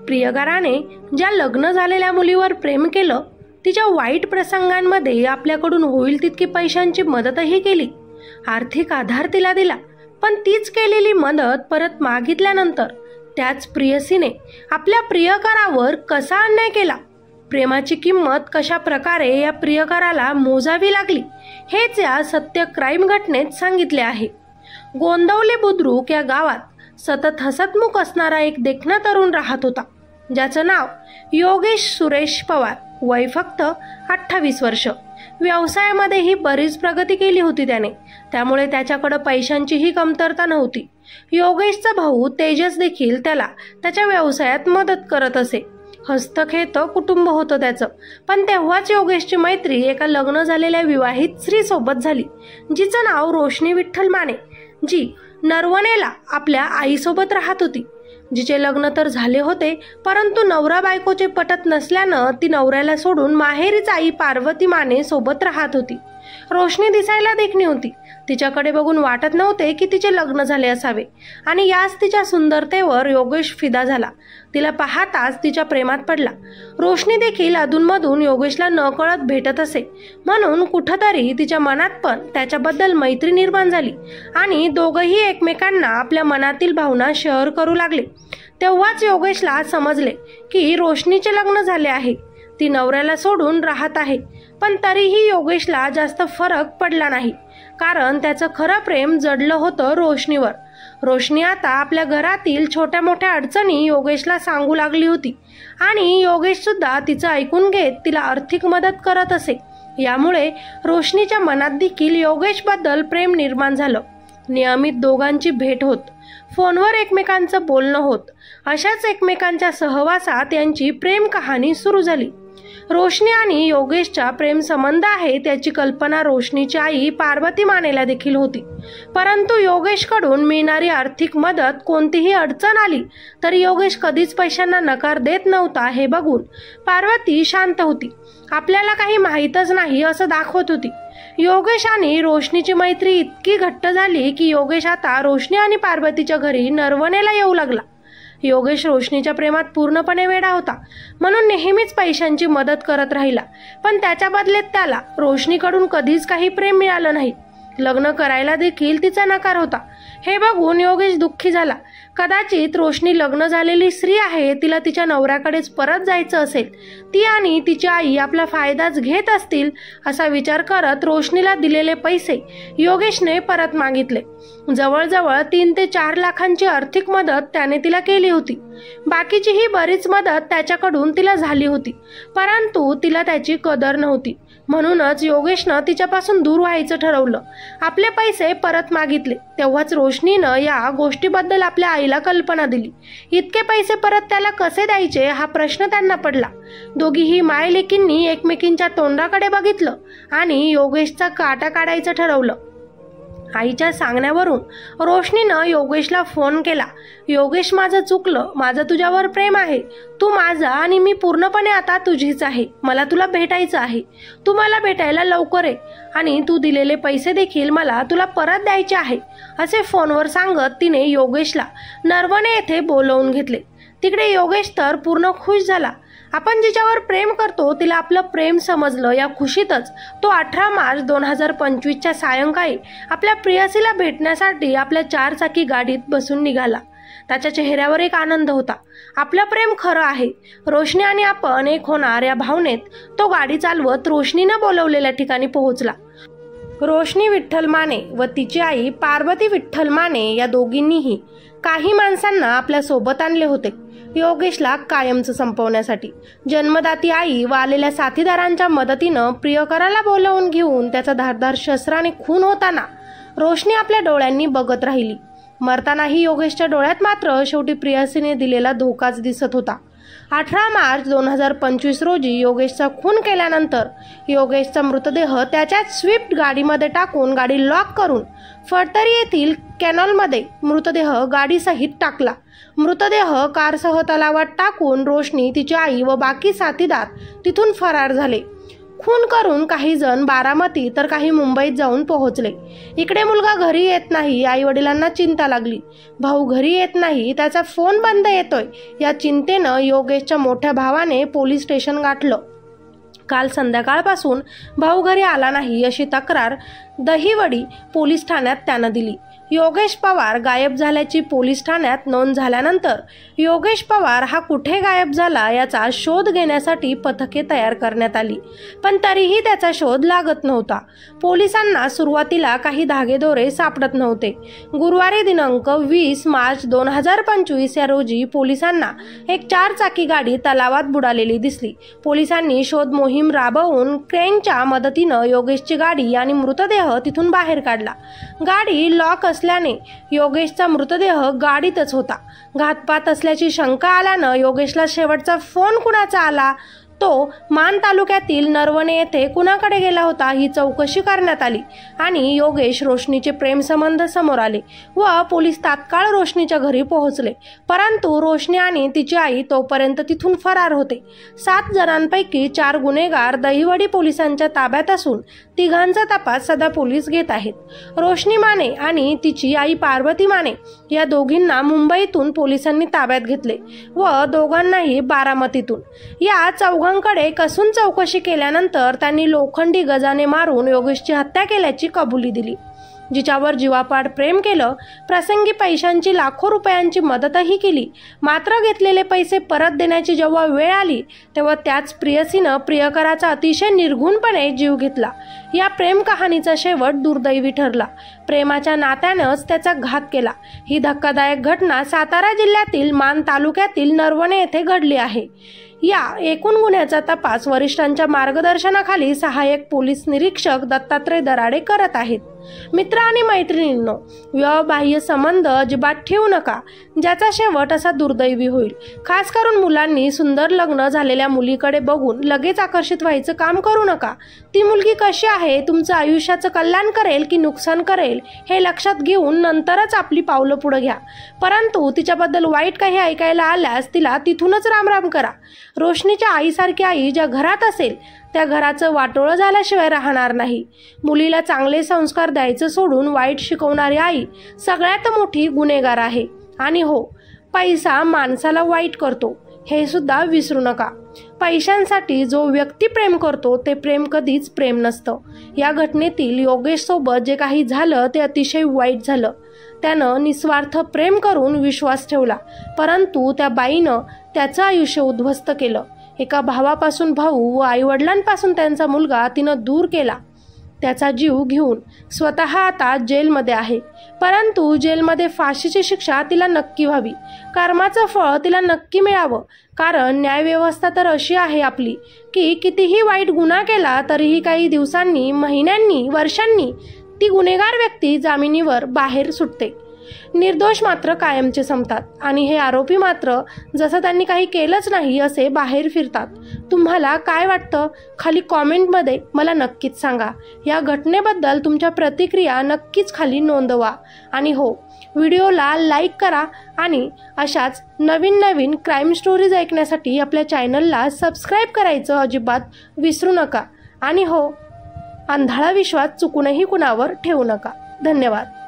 प्रियकराने ज्या लग्न झालेल्या मुलीवर प्रेम केलं, तिच्या वाईट प्रसंगांमध्ये आपल्याकडून होईल तितकी पैशांची मदतही केली, आर्थिक आधार तिला दिला, पण तीच केलेली मदत परत मागितल्यानंतर त्याच प्रियसीने आपल्या प्रियकरावर कसा अन्याय केला, प्रेमाची किंमत कशा प्रकारे या प्रियकराला मोजावी लागली, हेच या सत्य क्राईम घटनेत सांगितले आहे. गोंदवले बुद्रुक या गावात सतत हसतमुख असणारा एक देखणा तरुण राहत होता, ज्याचं नाव योगेश सुरेश पवार. वय फक्त 28 वर्ष. व्यवसायामध्येही बरीच प्रगती केली होती त्याने, त्यामुळे त्याच्याकडे पैशांचीही कमतरता नव्हती. योगेशचा भाऊ तेजस देखील त्याला त्याच्या व्यवसायात मदत करत असे. हस्तखेतं कुटुंब होतं त्याचं. पण तेव्हाच योगेशची मैत्री एका लग्न झालेल्या विवाहित स्त्रीसोबत झाली, जिचं नाव रोशनी विठ्ठल माने, जी नरवणेला आपल्या आईसोबत राहत होती. जिचे लग्न तर झाले होते, परंतु नवरा बायकोचे पटत नसल्यानं ती नवऱ्याला सोडून माहेरीच आई पार्वती माने सोबत राहत होती. रोशनी दिसायला देखणी होती. तिच्याकडे बघून वाटत नव्हते की तिचे लग्न झाले असावे, आणि याच तिच्या सुंदरतेवर योगेश फिदा झाला. तिला पाहताच तिच्या प्रेमात पडला. रोशनी देखील अधूनमधून योगेशला नकळत भेटत असे, म्हणून कुठंतरी तिच्या मनात पण त्याच्याबद्दल मैत्री निर्माण झाली आणि दोघंही एकमेकांना आपल्या मनातील भावना शेअर करू लागले. तेव्हाच योगेशला समजले की रोशनीचे लग्न झाले आहे, ती नवऱ्याला सोडून राहत आहे. पण तरीही योगेशला जास्त फरक पडला नाही, कारण त्याचं खरं प्रेम जडलं होतं रोशनीवर. रोशनी आता आपल्या घरातील छोट्या मोठ्या अडचणी योगेशला सांगू लागली होती, आणि योगेश सुद्धा तिचं ऐकून घेत तिला आर्थिक मदत करत असे. यामुळे रोशनीच्या मनात देखील योगेशबद्दल प्रेम निर्माण झालं. नियमित दोघांची भेट होत, फोनवर एकमेकांचं बोलणं होत. अशाच एकमेकांच्या सहवासात यांची प्रेम कहाणी सुरू झाली. रोशनी आणि योगेशच्या प्रेम संबंध आहे त्याची कल्पना रोशनीची आई पार्वती मानेला देखील होती. परंतु योगेशकडून मिळणारी आर्थिक मदत कोणतीही अडचण आली तरी योगेश कधीच पैशांना नकार देत नव्हता, हे बघून पार्वती शांत होती. आपल्याला काही माहीतच नाही असं दाखवत होती. योगेश आणि रोशनीची मैत्री इतकी घट्ट झाली की योगेश आता रोशनी आणि पार्वतीच्या घरी नरवणेला येऊ लागला. योगेश रोशनीच्या प्रेमात पूर्णपणे वेडा होता, म्हणून नेहमीच पैशांची मदत करत राहिला. पण त्याच्या बदल्यात त्याला रोशनीकडून कधीच काही प्रेम मिळालं नाही. लग्न करायला देखील तिचा नकार होता. हे बघून योगेश दुःखी झाला. कदाचित रोशनी लग्न झालेली स्त्री आहे, तिला तिच्या नवऱ्याकडेच परत जायचं असेल, ती आणि तिची आई आपला फायदाच घेत असतील असा विचार करत रोशनीला दिलेले पैसे योगेशने परत मागितले. जवळजवळ 3 ते 4 लाखांची आर्थिक मदत त्याने तिला केली होती. बाकीचीही बरीच मदत त्याच्याकडून तिला झाली होती, परंतु तिला त्याची कदर नव्हती. म्हणूनच योगेशनं तिच्यापासून दूर व्हायचं ठरवलं. आपले पैसे परत मागितले. तेव्हाच रोशनीनं या गोष्टीबद्दल आपल्या आईला कल्पना दिली. इतके पैसे परत त्याला कसे द्यायचे हा प्रश्न त्यांना पडला. दोघीही मायलेकींनी एकमेकींच्या तोंडाकडे बघितलं आणि योगेशचा काटा काढायचं ठरवलं. आईच्या सांगण्यावरून रोशनीनं योगेशला फोन केला. योगेश, माझं चुकलं, माझं तुझ्यावर प्रेम आहे, तू माझा आणि मी पूर्णपणे आता तुझीच आहे. मला तुला भेटायचं आहे, तू मला भेटायला लवकर ये, आणि तू दिलेले पैसे देखील मला तुला परत द्यायचे आहे, असे फोनवर सांगत तिने योगेशला नरवणे येथे बोलवून घेतले. तिकडे योगेश तर पूर्ण खुश झाला. आपण जिच्यावर प्रेम करतो तिला आपलं प्रेम समजलं, या खुशीतच तो 18 मार्च 2025च्या सायंकाळी आपल्या प्रियसीला भेटण्यासाठी आपल्या 4 चाकी गाडीत बसून निघाला. त्याच्या चेहऱ्यावर एक आनंद होता. आपलं प्रेम खरं आहे, रोशनी आणि आपण एक होणार या भावनेत तो गाडी चालवत रोशनीनं बोलवलेल्या ठिकाणी पोहोचला. रोशनी विठ्ठल माने व तिची आई पार्वती विठ्ठल माने या दोघींनीही काही माणसांना आपल्या सोबत आणले होते, योगेशला कायमचं संपवण्यासाठी. जन्मदाती आई व आलेल्या साथीदारांच्या मदतीनं प्रियकराला बोलावून घेऊन त्याचा धारदार शस्त्राने खून होताना रोशनी आपल्या डोळ्यांनी बघत राहिली. मरतानाही योगेशच्या डोळ्यात मात्र शेवटी प्रियसीने दिलेला धोकाच दिसत होता. 18 मार्च 2025 रोजी योगेशचा खून केल्यानंतर योगेशचा मृतदेह त्याच्याच स्विफ्ट गाडीमध्ये टाकून गाडी लॉक करून फडतरी येथील कॅनॉलमध्ये मृतदेह गाडीसहित टाकला. मृतदेह कारसह तलावात टाकून रोशनी, तिची आई व बाकी साथीदार तिथून फरार झाले. खून करून काही जण बारामती तर काही मुंबईत जाऊन पोहोचले। इकडे मुलगा घरी येत नाही, आई वडिलांना चिंता लागली। भाऊ घरी येत नाही, त्याचा फोन बंद येतोय, या चिंतेनं योगेशच्या मोठ्या भावाने पोलीस स्टेशन गाठलं। काल संध्याकाळपासून भाऊ घरी आला नाही अशी तक्रार दहिवडी पोलीस ठाण्यात त्यानं दिली। योगेश पवार गायब झाल्याची पोलीस ठाण्यात नोंद झाल्यानंतर योगेश पवार हा कुठे गायब झाला याचा शोध घेण्यासाठी पथके तयार करण्यात आली, पण तरीही त्याचा शोध लागत नव्हता। पोलिसांना सुरुवातीला काही धागेदोरे सापडत नव्हते। गुरुवारी दिनांक 20 मार्च 2025 या रोजी पोलिसांना एक 4 चाकी गाडी तलावात बुडालेली दिसली। पोलिसांनी शोध मोहीम राबवून क्रेनच्या मदतीनं योगेशची गाडी आणि मृतदेह तिथून बाहेर काढला। गाडी लॉक असल्याने योगेशचा मृतदेह गाडीतच होता। घातपात असल्याची शंका आल्यानं योगेशला शेवटचा फोन कुणाचा आला, तो मान तालुक्यातील नरवणे येथे कुणाकडे गेला होता ही चौकशी करण्यात आली आणि योगेश रोशनीचे प्रेमसंबंध समोर आले व पोलीस तात्काळ रोशनीच्या घरी पोहोचले, परंतु रोशनी आणि तिची आई तोपर्यंत तिथून फरार होते। 7 जणांपैकी 4 गुन्हेगार दहिवडी पोलिसांच्या ताब्यात असून तिघांचा तपास सध्या पोलीस घेत आहेत। रोशनी माने आणि तिची आई पार्वती माने या दोघींना मुंबईतून पोलिसांनी ताब्यात घेतले व दोघांनाही बारामतीतून। या चौघांकडे कसून चौकशी केल्यानंतर त्यांनी लोखंडी गजाने मारून योगेशची हत्या केल्याची कबुली दिली। जिच्यावर जीवापाड प्रेम केलं, प्रसंगी पैशांची लाखो रुपयांची मदतही केली, मात्र घेतलेले पैसे परत देण्याची जेव्हा वेळ आली तेव्हा त्याच प्रियसीनं प्रियकराचा अतिशय निर्घुणपणे जीव घेतला। या प्रेम कहाणीचा शेवट दुर्दैवी ठरला। प्रेमाच्या नात्यानंच त्याचा घात केला। ही धक्कादायक घटना सातारा जिल्ह्यातील मान तालुक्यातील नरवणे येथे घडली आहे। या एकूण गुन्ह्याचा तपास वरिष्ठांच्या मार्गदर्शनाखाली सहाय्यक पोलीस निरीक्षक दत्तात्रय दराडे करत आहेत। मित्र आणि मैत्रिणींनो, विवाहबाह्य संबंध अजिबात ठेवू नका, ज्याचा शेवट असा दुर्दैवी होईल। खास करून मुलांनी सुंदर लग्न झालेल्या मुलीकडे बघून लगेच आकर्षित व्हायचं काम करू नका। ती मुलगी कशी आहे, तुमचं आयुष्याचं कल्याण करेल की नुकसान करेल हे लक्षात घेऊन नंतरच आपली पावलं पुढे घ्या, परंतु तिच्याबद्दल वाईट काही ऐकायला आल्यास तिला तिथूनच रामराम करा। रोशनीच्या आईसारखी आई ज्या घरात असेल त्या घराचं वाटोळं झाल्याशिवाय राहणार नाही। मुलीला चांगले संस्कार द्यायचं सोडून वाईट शिकवणारी आई सगळ्यात मोठी गुन्हेगार आहे। आणि हो, पैसा माणसाला वाईट करतो हे सुद्धा विसरू नका। पैशांसाठी जो व्यक्ती प्रेम करतो ते प्रेम कधीच प्रेम नसतं। या घटनेतील योगेश सोबत जे काही झालं ते अतिशय वाईट झालं। त्यानं निस्वार्थ प्रेम करून विश्वास ठेवला, परंतु त्या बाईनं त्याचं आयुष्य उद्ध्वस्त केलं। एका भावापासून भाऊ व आईवडिलांपासून त्यांचा मुलगा तिनं दूर केला। त्याचा जीव घेऊन स्वतः आता जेलमध्ये आहे, परंतु जेलमध्ये फाशीची शिक्षा तिला नक्की व्हावी, कर्माचं फळ तिला नक्की मिळावं। कारण न्यायव्यवस्था तर अशी आहे आपली की कितीही वाईट गुन्हा केला तरीही काही दिवसांनी, महिन्यांनी, वर्षांनी ती गुन्हेगार व्यक्ती जामिनीवर बाहेर सुटते। निर्दोष मात्र कायमचे संपतात आणि हे आरोपी मात्र जसं त्यांनी काही केलंच नाही असे बाहेर फिरतात। तुम्हाला काय वाटतं खाली कॉमेंटमध्ये मला नक्कीच सांगा। या घटनेबद्दल तुमच्या प्रतिक्रिया नक्कीच खाली नोंदवा आणि हो, व्हिडिओला लाईक करा आणि अशाच नवीन क्राईम स्टोरीज ऐकण्यासाठी आपल्या चॅनलला सबस्क्राईब करायचं अजिबात विसरू नका। आणि हो, आंधळा विश्वास चुकूनही कुणावर ठेवू नका। धन्यवाद।